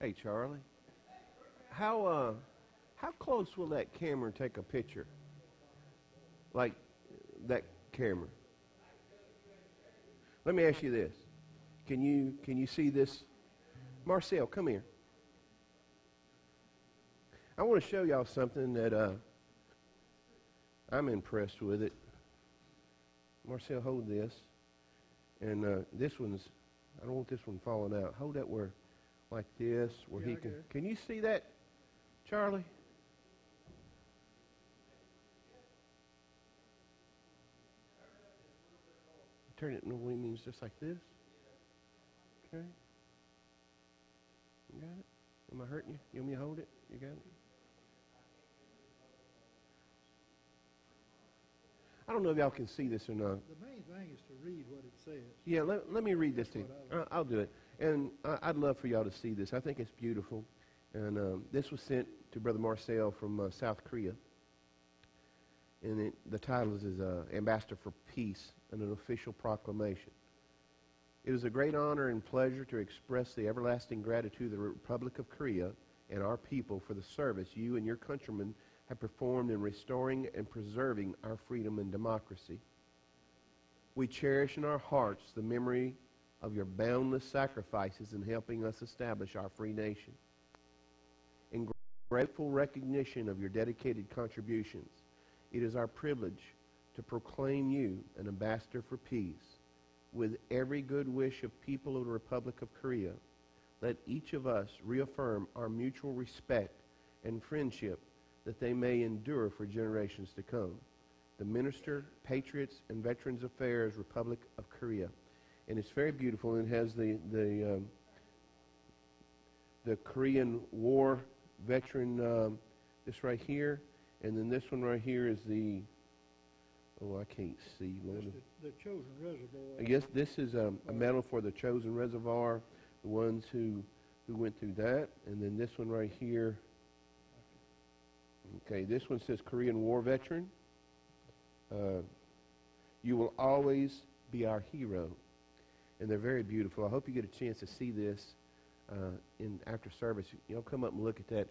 Hey, Charlie. How close will that camera take a picture? Like that camera. Let me ask you this. Can you see this? Marcel, come here. I want to show y'all something that I'm impressed with it. Marcel, hold this. And this one's, I don't want this one falling out. Hold that where, like this, where he can. Can you see that, Charlie? Turn it in the wings just like this. Okay. You got it? Am I hurting you? You want me to hold it? You got it? I don't know if y'all can see this or not. The main thing is to read what it says. Yeah, let me read this to you. I'll do it. And I'd love for y'all to see this. I think it's beautiful. And this was sent to Brother Marcel from South Korea. And the title is Ambassador for Peace and an Official Proclamation. It is a great honor and pleasure to express the everlasting gratitude of the Republic of Korea and our people for the service you and your countrymen have performed in restoring and preserving our freedom and democracy. We cherish in our hearts the memory of your boundless sacrifices in helping us establish our free nation. In grateful recognition of your dedicated contributions, it is our privilege to proclaim you an ambassador for peace. With every good wish of people of the Republic of Korea, let each of us reaffirm our mutual respect and friendship that they may endure for generations to come. The Minister, Patriots, and Veterans Affairs, Republic of Korea. And it's very beautiful, and it has the Korean War veteran, this right here, and then this one right here is the, oh, I can't see. The Chosen Reservoir. I guess this is a medal for the Chosen Reservoir, the ones who went through that, and then this one right here. Okay, this one says Korean War Veteran. You will always be our hero. And they're very beautiful. I hope you get a chance to see this in after service. You'll come up and look at that.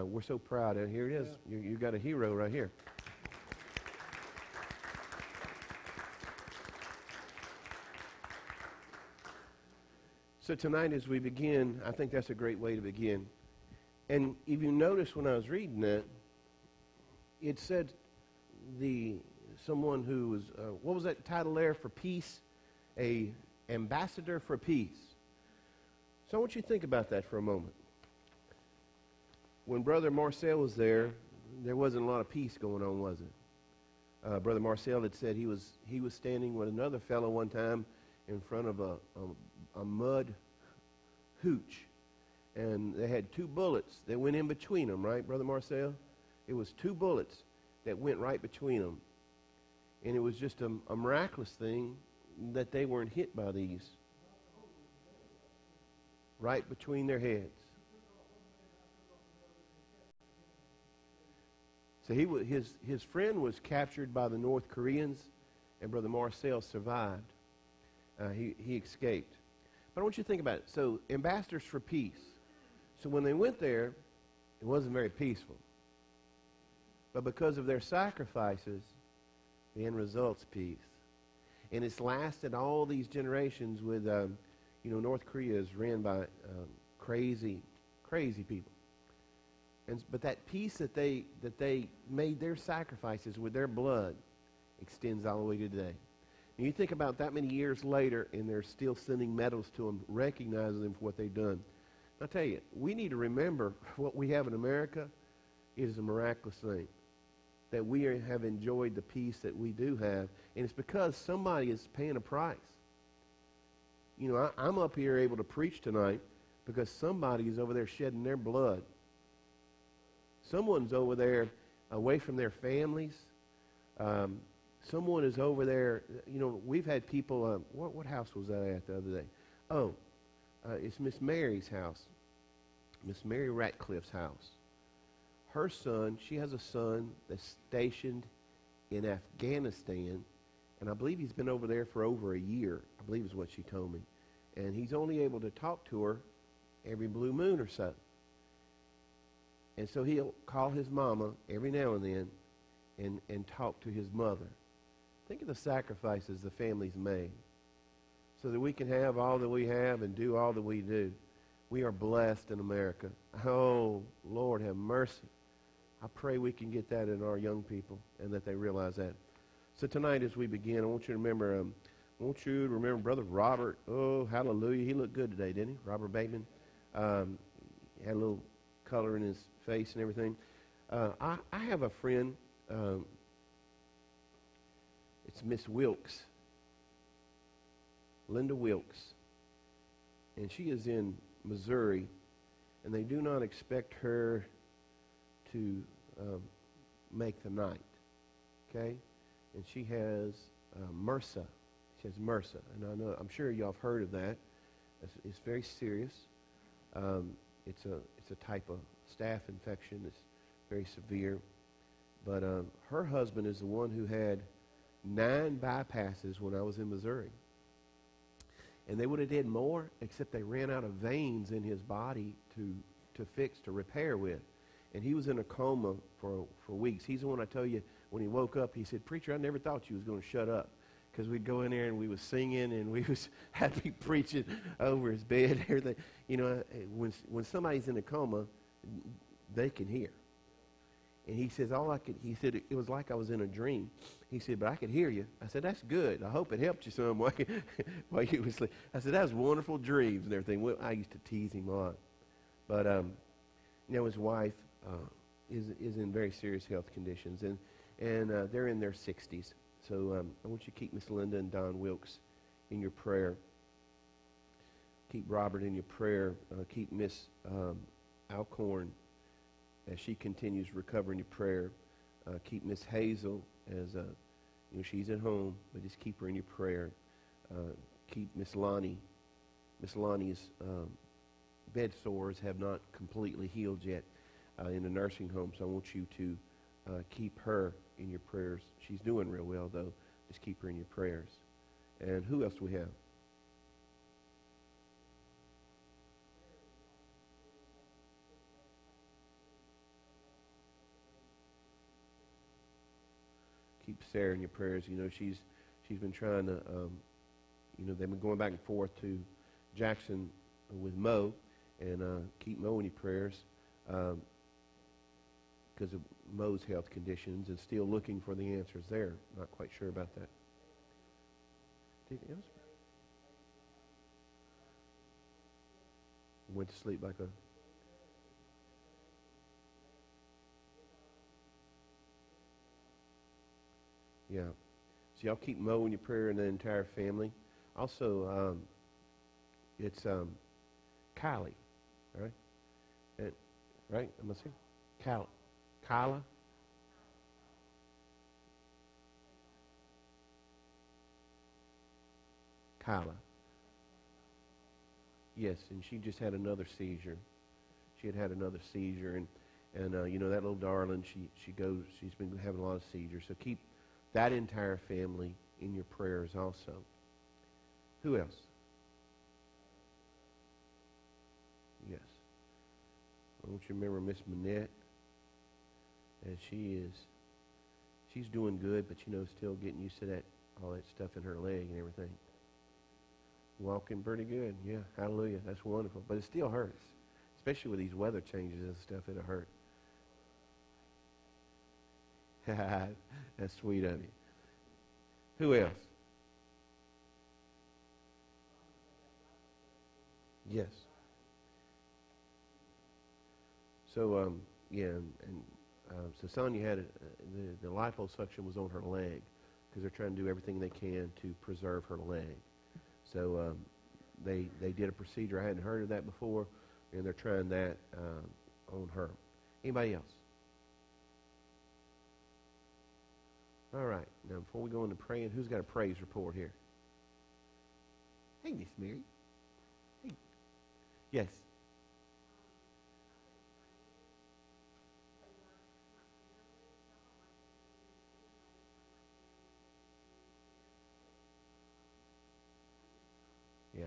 We're so proud. And here it is. Yeah. You got a hero right here. So tonight as we begin, I think that's a great way to begin. And if you notice when I was reading that, it said someone who was, what was that title there for peace? A ambassador for peace. So I want you to think about that for a moment. When Brother Marcel was there wasn't a lot of peace going on, was it? Brother Marcel had said he was standing with another fellow one time in front of a mud hooch, and they had two bullets that went in between them, right, Brother Marcel? It was two bullets that went right between them. And it was just a miraculous thing that they weren't hit by these. Right between their heads. So his friend was captured by the North Koreans, and Brother Marcel survived. He escaped. But I want you to think about it. So, ambassadors for peace. So when they went there, it wasn't very peaceful. But because of their sacrifices, the end result's peace. And it's lasted all these generations with, North Korea is ran by crazy people. But that peace that they made their sacrifices with their blood extends all the way to today. And you think about that many years later, and they're still sending medals to them, recognizing them for what they've done. I'll tell you, we need to remember what we have in America is a miraculous thing. That we have enjoyed the peace that we do have. And it's because somebody is paying a price. You know, I'm up here able to preach tonight because somebody is over there shedding their blood. Someone's over there away from their families. Someone is over there. You know, we've had people, what house was that at the other day? Oh, it's Miss Mary's house. Miss Mary Ratcliffe's house. Her son, she has a son that's stationed in Afghanistan, and I believe he's been over there for over a year, I believe is what she told me. And he's only able to talk to her every blue moon or so. And so he'll call his mama every now and then and talk to his mother. Think of the sacrifices the family's made so that we can have all that we have and do all that we do. We are blessed in America. Oh, Lord, have mercy. I pray we can get that in our young people and that they realize that. So tonight as we begin, I want you to remember, Brother Robert. Oh, hallelujah. He looked good today, didn't he? Robert Bateman. He had a little color in his face and everything. I have a friend. It's Miss Wilkes. Linda Wilkes. And she is in Missouri, and they do not expect her to make the night. Okay? And she has MRSA. She has MRSA, and I'm sure y'all have heard of that. It's very serious. It's a type of staph infection. It's very severe. But her husband is the one who had 9 bypasses when I was in Missouri. And they would have did more, except they ran out of veins in his body to repair with. And he was in a coma for weeks. He's the one I tell you, when he woke up, he said, "Preacher, I never thought you was going to shut up." Because we'd go in there and we was singing and we had to be preaching over his bed and everything. You know, when somebody's in a coma, they can hear. And he says, he said, it was like I was in a dream. He said, but I could hear you. I said, that's good. I hope it helped you some way while you was sleeping. I said, that was wonderful dreams and everything. Well, I used to tease him a lot. But, his wife is in very serious health conditions. And they're in their 60s. So I want you to keep Miss Linda and Don Wilkes in your prayer. Keep Robert in your prayer. Keep Miss Alcorn as she continues recovering your prayer. Keep Miss Hazel as she's at home, but just keep her in your prayer. Keep Miss Lonnie. Miss Lonnie's bed sores have not completely healed yet in the nursing home, so I want you to keep her in your prayers. She's doing real well, though. Just keep her in your prayers. And who else do we have? Keep Sarah in your prayers. You know, she's been trying to, they've been going back and forth to Jackson with Mo, and keep Mo in your prayers because of Mo's health conditions and still looking for the answers there. Not quite sure about that. Anything else? Went to sleep like a... Yeah. So y'all keep Mo in your prayer and the entire family. Also, it's Kylie, right? Right? Am I saying? Kyla? Kyla. Yes, and she just had another seizure. She had another seizure, and that little darling, she's been having a lot of seizures. So keep that entire family in your prayers also. Who else? Yes. I want you to remember Miss Manette, and she's doing good, but still getting used to all that stuff in her leg and everything. Walking pretty good, yeah, hallelujah, that's wonderful. But it still hurts, especially with these weather changes and stuff, it'll hurt. That's sweet of you. Who else? Yes. So, so Sonia had the liposuction was on her leg because they're trying to do everything they can to preserve her leg. So they did a procedure. I hadn't heard of that before, and they're trying that on her. Anybody else? All right. Now, before we go into praying, who's got a praise report here? Hey, Miss Mary. Hey. Yes. Yeah.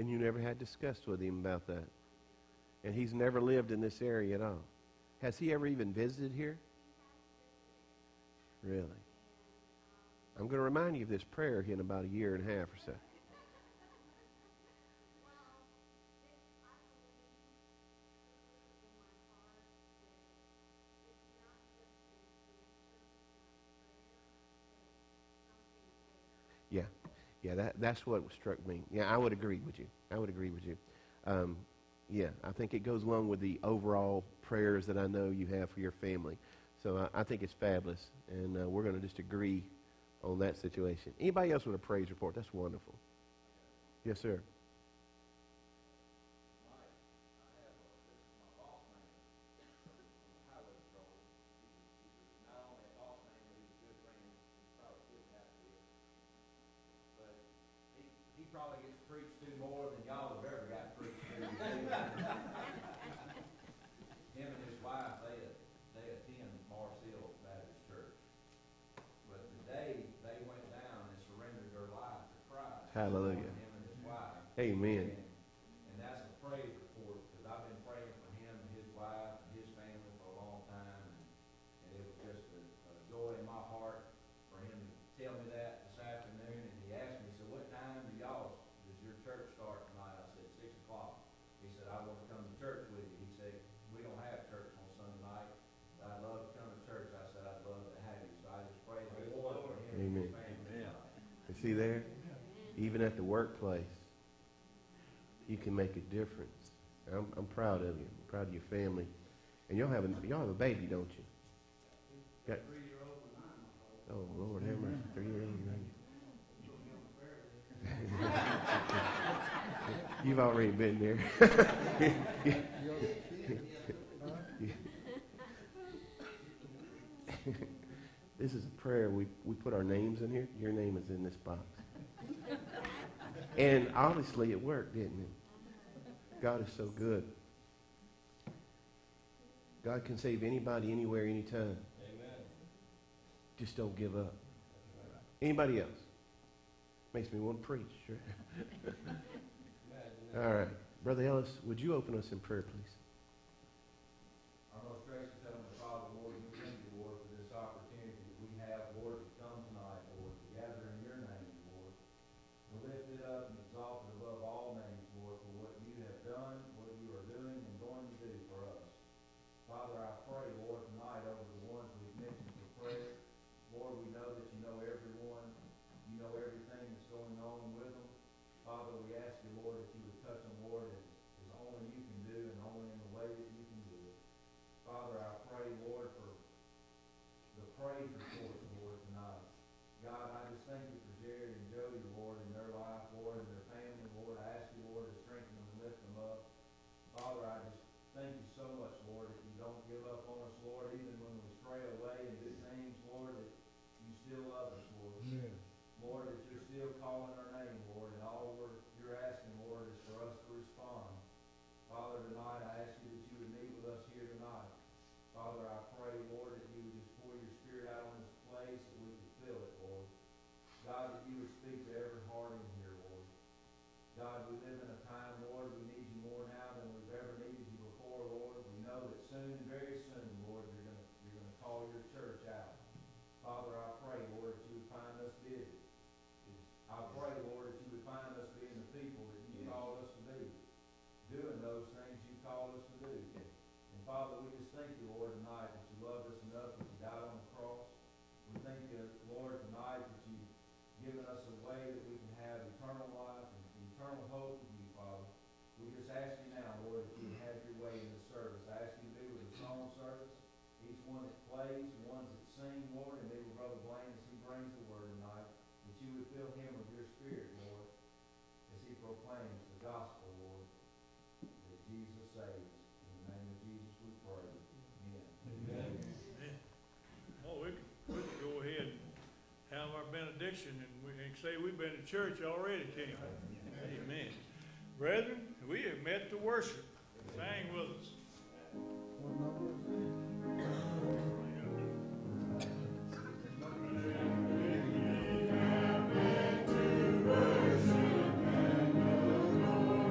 And you never had discussed with him about that. And he's never lived in this area at all. Has he ever even visited here? Really? I'm going to remind you of this prayer in about a year and a half or so. Yeah, yeah, that's what struck me. Yeah, I would agree with you. I would agree with you. Yeah, I think it goes along with the overall prayers that I know you have for your family. So I think it's fabulous, and we're going to just agree on that situation. Anybody else with a praise report? That's wonderful. Yes, sir. He probably gets preached to more than y'all have ever got preached to. Him and his wife, they attend Marcel Baptist Church. But today, they went down and surrendered their life to Christ. Hallelujah. Him and his wife. Amen. And that's a praise report, because I've been praying for him and his wife and his family for a long time. And it was just a joy in my heart for him to tell me that this afternoon. And he asked me, so what time does your church start tonight? I said, 6 o'clock. He said, I want to come to church with you. He said, we don't have church on Sunday night, but I'd love to come to church. I said, I'd love to have you. So I just praise the Lord for him and his family. You see there? Even at the workplace, you can make a difference. I'm proud of you. I'm proud of your family. And y'all have a baby, don't you? Got, 3-year-old and 9-month-old. oh, Lord, have mercy. 3-year-old and 9-year-old. You've already been there. This is a prayer. We put our names in here. Your name is in this box. And obviously it worked, didn't it? God is so good. God can save anybody, anywhere, anytime. Amen. Just don't give up. Anybody else? Makes me want to preach. Sure. All right. Brother Ellis, would you open us in prayer, please? Our most gracious Heavenly Father, Lord, we thank you, Lord, for this opportunity that we have, Lord, to come tonight, Lord, to gather in your name, Lord, to lift it up and exalt it above all names, Lord, for what you have done, what you are doing, and going to do for us. Father, I pray, Lord, tonight over the ones we've mentioned for prayer. Lord, we know that you know everyone. You know everything that's going on with them. Father, we ask you, Lord, that you would touch them, Lord, as only you can do and only in the way that you can do it. Father, I pray, Lord, for the praise report, Lord, tonight. God, I just thank you for Jerry and Jody, Lord, in their life, Lord, and their family, Lord. I ask you, Lord, to strengthen them and lift them up. Father, I just thank you so much, Lord, that you don't give up on us, Lord, even when we stray away and do things, Lord, that you still love us, Lord. Yes. Lord, that you're still calling our name, Lord, and all you're asking, Lord, is for us to respond. Father, tonight I ask you that you would meet with us here tonight. Father, I pray, Lord, that you would just pour your Spirit out on this place, that we could feel it, Lord. God, that you would speak to every heart in here, Lord. God, we live in a time, Lord, we need you more now than we've ever needed you before, Lord. We know that soon, very soon, Lord, you're going to call your church out. Father, I pray, Lord, that you would find us busy. I pray, Lord, that you would find us being the people that you called us to be, doing those things you called us to do. And Father, we just thank you, Lord, tonight that you loved us enough that you died on the cross. We thank you, Lord, tonight that you've given us a way that we can have eternal life and eternal hope with you, Father. We just ask you now, Lord, that you would have your way in this service. I ask you to be with the song service, each one that plays, the ones that sing, Lord, and be with Brother Blaine as he brings the word tonight. That you would fill him with your Spirit, Lord, as he proclaims the gospel, Lord, that Jesus saves. In the name of Jesus we pray. Amen. Amen. Oh, we could go ahead and have our benediction, and we can say we've been to church already, can't we? Amen. Brethren, we have met to worship. Sing with us. What number is it? To worship and adore.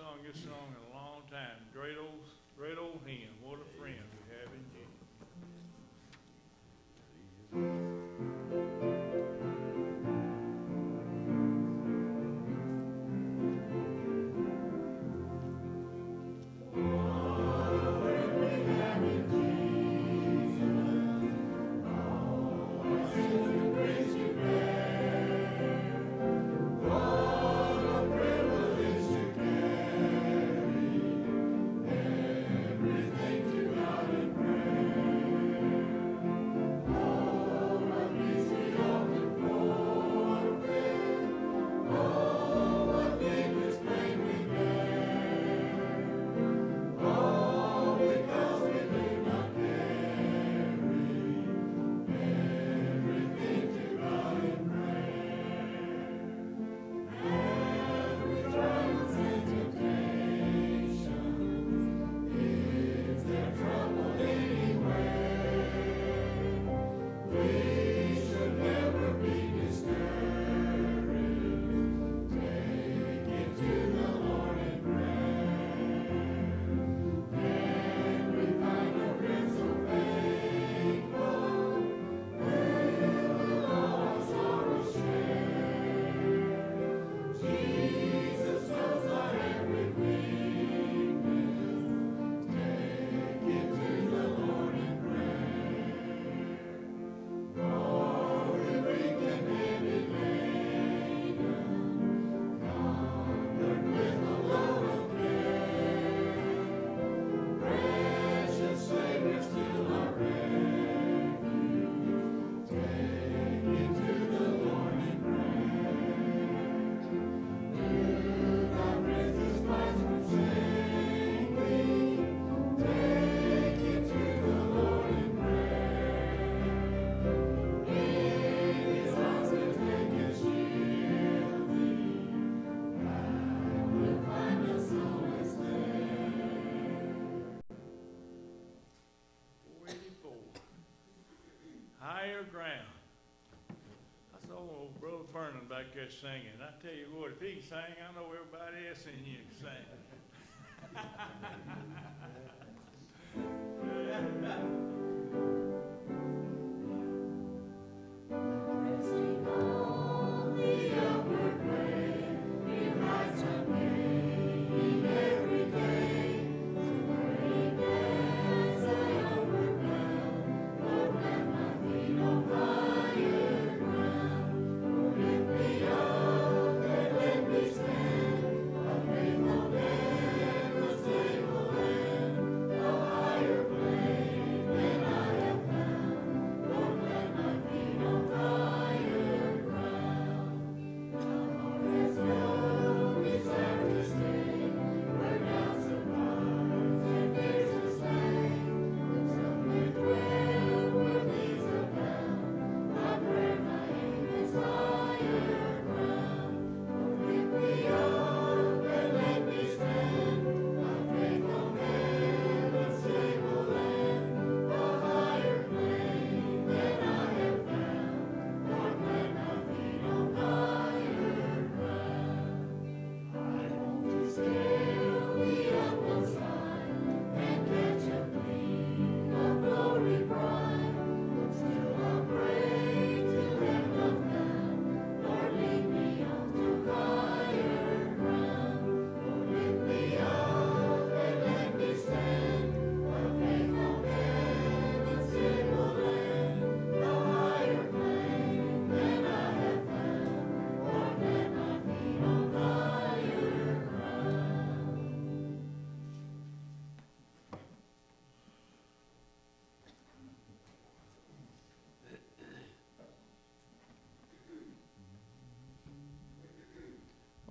sung this song in a long time. Great old hymn. What a friend we have in Jesus. Higher ground. I saw old Brother Vernon back there singing. I tell you what, if he can sing, I know everybody else in here can sing.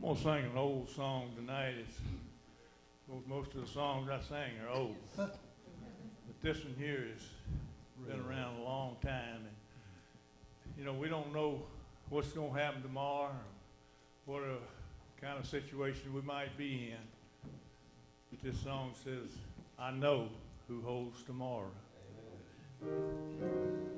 I'm going to sing an old song tonight. Most of the songs I sing are old. But this one here has been around a long time. And, you know, we don't know what's going to happen tomorrow, or what kind of situation we might be in. But this song says, I know who holds tomorrow. Amen.